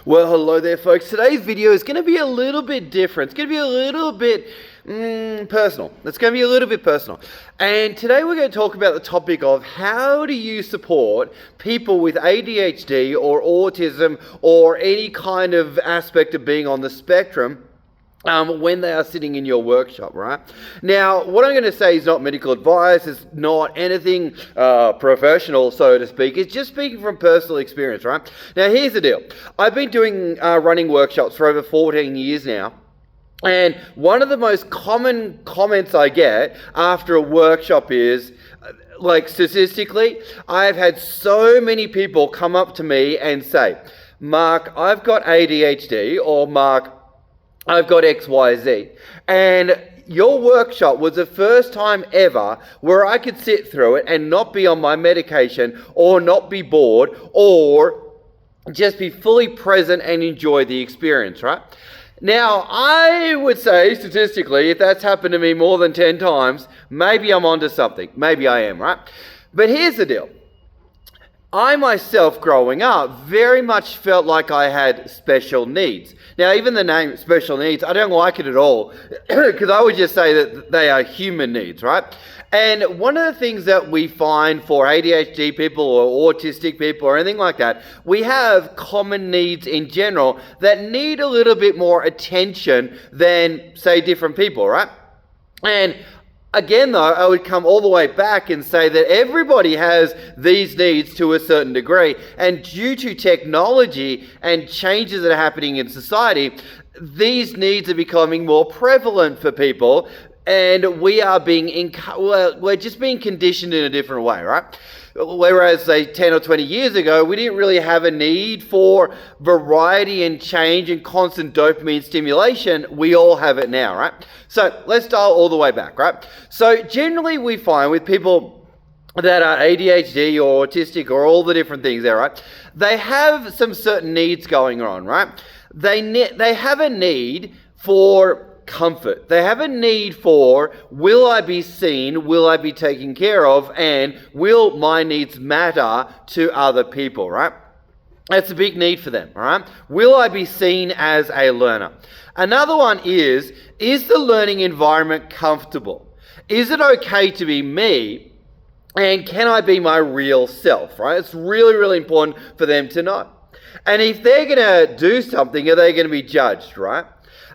Well, hello there, folks. Today's video is going to be a little bit different. It's going to be a little bit personal. It's going to be a little bit personal. And today we're going to talk about the topic of how do you support people with ADHD or autism or any kind of aspect of being on the spectrum when they are sitting in your workshop, right? Now, what I'm going to say is not medical advice, it's not anything professional, so to speak. It's just speaking from personal experience, right? Now, here's the deal. I've been doing running workshops for over 14 years now. And one of the most common comments I get after a workshop is, like statistically, I've had so many people come up to me and say, Mark, I've got ADHD, or Mark, I've got XYZ. And your workshop was the first time ever where I could sit through it and not be on my medication or not be bored or just be fully present and enjoy the experience, right? Now, I would say statistically, if that's happened to me more than 10 times, maybe I'm onto something. Maybe I am, right? But here's the deal. I myself, growing up, very much felt like I had special needs. Now, even the name special needs, I don't like it at all, because I would just say that they are human needs, right? And one of the things that we find for ADHD people or autistic people or anything like that, we have common needs in general that need a little bit more attention than, say, different people, right? And again, though, I would come all the way back and say that everybody has these needs to a certain degree. And due to technology and changes that are happening in society, these needs are becoming more prevalent for people. And we are we're just being conditioned in a different way, right? Whereas, say, 10 or 20 years ago, we didn't really have a need for variety and change and constant dopamine stimulation. We all have it now, right? So let's dial all the way back, right? So generally we find with people that are ADHD or autistic or all the different things there, right? They have some certain needs going on, right? They have a need for comfort. They have a need for, will I be seen, will I be taken care of, and will my needs matter to other people, right? That's a big need for them, all right? Will I be seen as a learner? Another one is the learning environment comfortable? Is it okay to be me, and can I be my real self, right? It's really, really important for them to know. And if they're going to do something, are they going to be judged, right?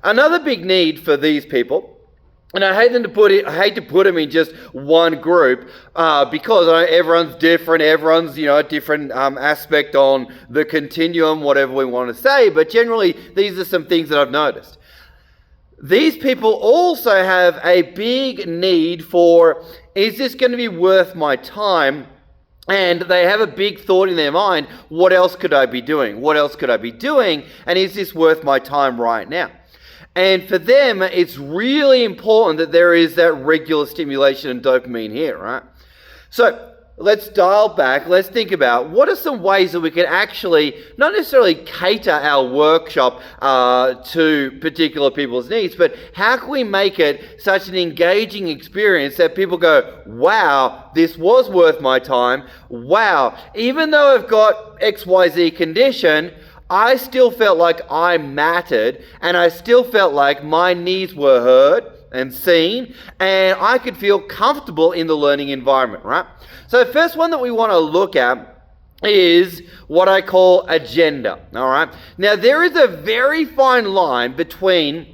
Another big need for these people, and I hate to put them in just one group because everyone's different. Everyone's a different aspect on the continuum, whatever we want to say. But generally, these are some things that I've noticed. These people also have a big need for: is this going to be worth my time? And they have a big thought in their mind: what else could I be doing? What else could I be doing? And is this worth my time right now? And for them, it's really important that there is that regular stimulation and dopamine here, right? So let's dial back. Let's think about what are some ways that we can actually not necessarily cater our workshop to particular people's needs, but how can we make it such an engaging experience that people go, wow, this was worth my time. Wow, even though I've got XYZ condition, I still felt like I mattered, and I still felt like my needs were heard and seen, and I could feel comfortable in the learning environment, right? So the first one that we want to look at is what I call agenda, all right? Now, there is a very fine line between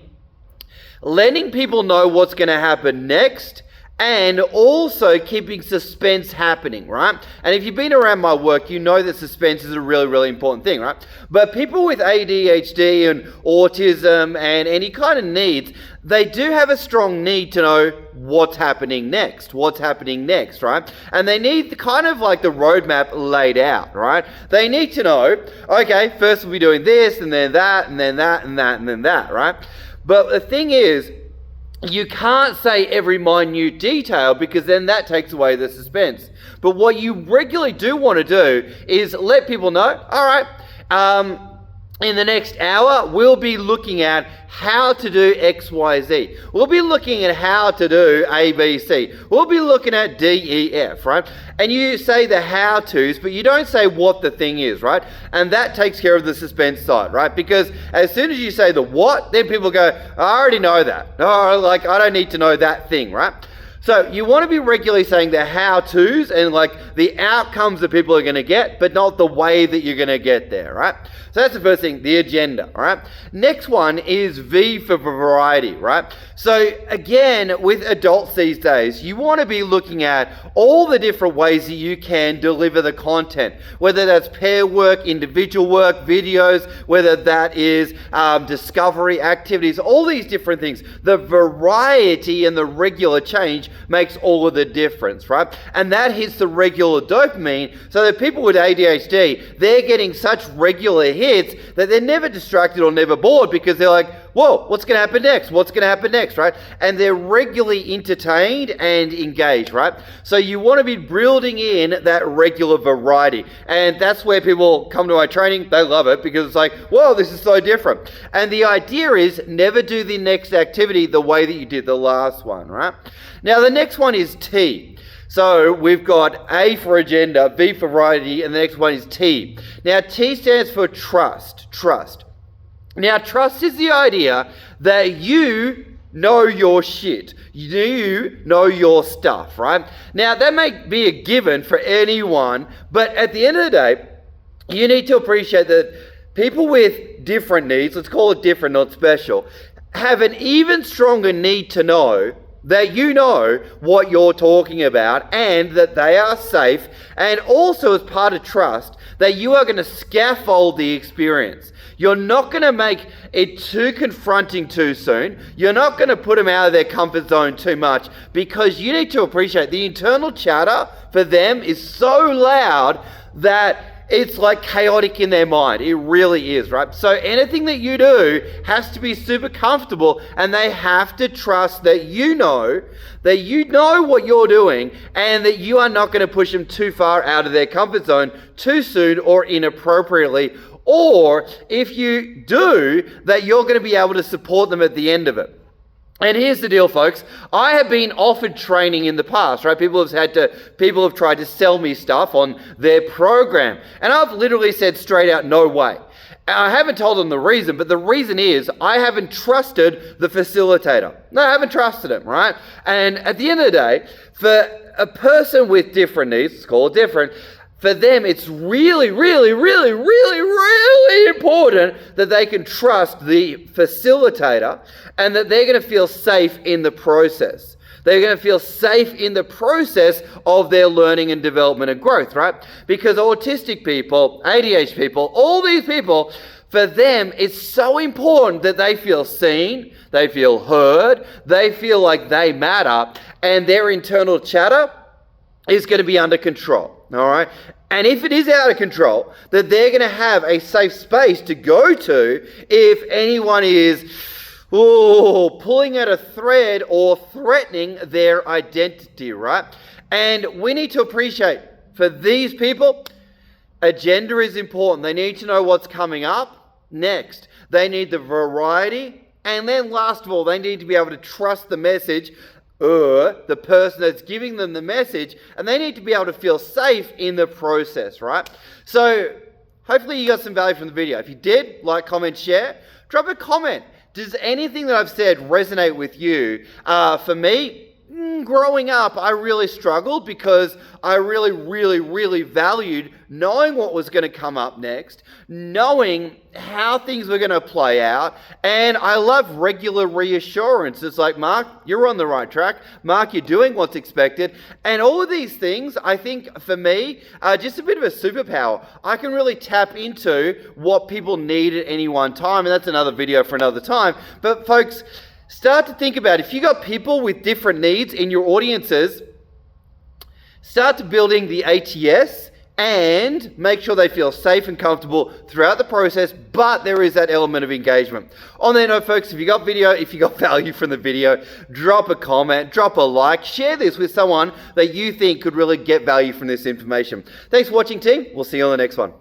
letting people know what's going to happen next and also keeping suspense happening, right? And if you've been around my work, you know that suspense is a really, really important thing, right? But people with ADHD and autism and any kind of needs, they do have a strong need to know what's happening next, right? And they need kind of like the roadmap laid out, right? They need to know, okay, first we'll be doing this, and then that, and then that, and that, and then that, right? But the thing is, you can't say every minute detail because then that takes away the suspense. But what you regularly do want to do is let people know, all right, in the next hour, we'll be looking at how to do X, Y, Z. We'll be looking at how to do A, B, C. We'll be looking at D, E, F, right? And you say the how-tos, but you don't say what the thing is, right? And that takes care of the suspense side, right? Because as soon as you say the what, then people go, I already know that. Oh, like, I don't need to know that thing, right? So you want to be regularly saying the how-tos and like the outcomes that people are going to get, but not the way that you're going to get there, right? So that's the first thing, the agenda, all right? Next one is V for variety, right? So again, with adults these days, you want to be looking at all the different ways that you can deliver the content, whether that's pair work, individual work, videos, whether that is discovery activities, all these different things. The variety and the regular change makes all of the difference, right? And that hits the regular dopamine, so that people with ADHD, they're getting such regular hits that they're never distracted or never bored, because they're like, whoa, what's going to happen next? What's going to happen next, right? And they're regularly entertained and engaged, right? So you want to be building in that regular variety. And that's where people come to my training. They love it because it's like, whoa, this is so different. And the idea is never do the next activity the way that you did the last one, right? Now, the next one is T. So we've got A for agenda, V for variety, and the next one is T. Now, T stands for trust. Trust. Now, trust is the idea that you know your shit. You know your stuff, right? Now, that may be a given for anyone, but at the end of the day, you need to appreciate that people with different needs, let's call it different, not special, have an even stronger need to know that you know what you're talking about and that they are safe, and also as part of trust, that you are going to scaffold the experience. You're not going to make it too confronting too soon. You're not going to put them out of their comfort zone too much, because you need to appreciate the internal chatter for them is so loud that it's like chaotic in their mind. It really is, right? So anything that you do has to be super comfortable, and they have to trust that you know what you're doing, and that you are not going to push them too far out of their comfort zone too soon or inappropriately. Or if you do, that you're going to be able to support them at the end of it. And here's the deal, folks. I have been offered training in the past, right? People have tried to sell me stuff on their program. And I've literally said straight out, no way. And I haven't told them the reason, but the reason is I haven't trusted the facilitator. No, I haven't trusted him, right? And at the end of the day, for a person with different needs, let's call it different, for them, it's really, really, really, really, really important that they can trust the facilitator and that they're going to feel safe in the process. They're going to feel safe in the process of their learning and development and growth, right? Because autistic people, ADHD people, all these people, for them, it's so important that they feel seen, they feel heard, they feel like they matter, and their internal chatter is going to be under control. All right. And if it is out of control, that they're going to have a safe space to go to if anyone is pulling at a thread or threatening their identity, right? And we need to appreciate, for these people, agenda is important. They need to know what's coming up next. They need the variety. And then last of all, they need to be able to trust the message, the person that's giving them the message, and they need to be able to feel safe in the process, right? So hopefully you got some value from the video. If you did, like, comment, share, drop a comment. Does anything that I've said resonate with you? For me, growing up, I really struggled because I really, really, really valued knowing what was going to come up next, knowing how things were going to play out, and I love regular reassurance. It's like, Mark, you're on the right track. Mark, you're doing what's expected. And all of these things, I think, for me, are just a bit of a superpower. I can really tap into what people need at any one time, and that's another video for another time. But folks, start to think about, if you got people with different needs in your audiences, start to building the ATS and make sure they feel safe and comfortable throughout the process, but there is that element of engagement. On that note, folks, if you got value from the video, drop a comment, drop a like, share this with someone that you think could really get value from this information. Thanks for watching, team. We'll see you on the next one.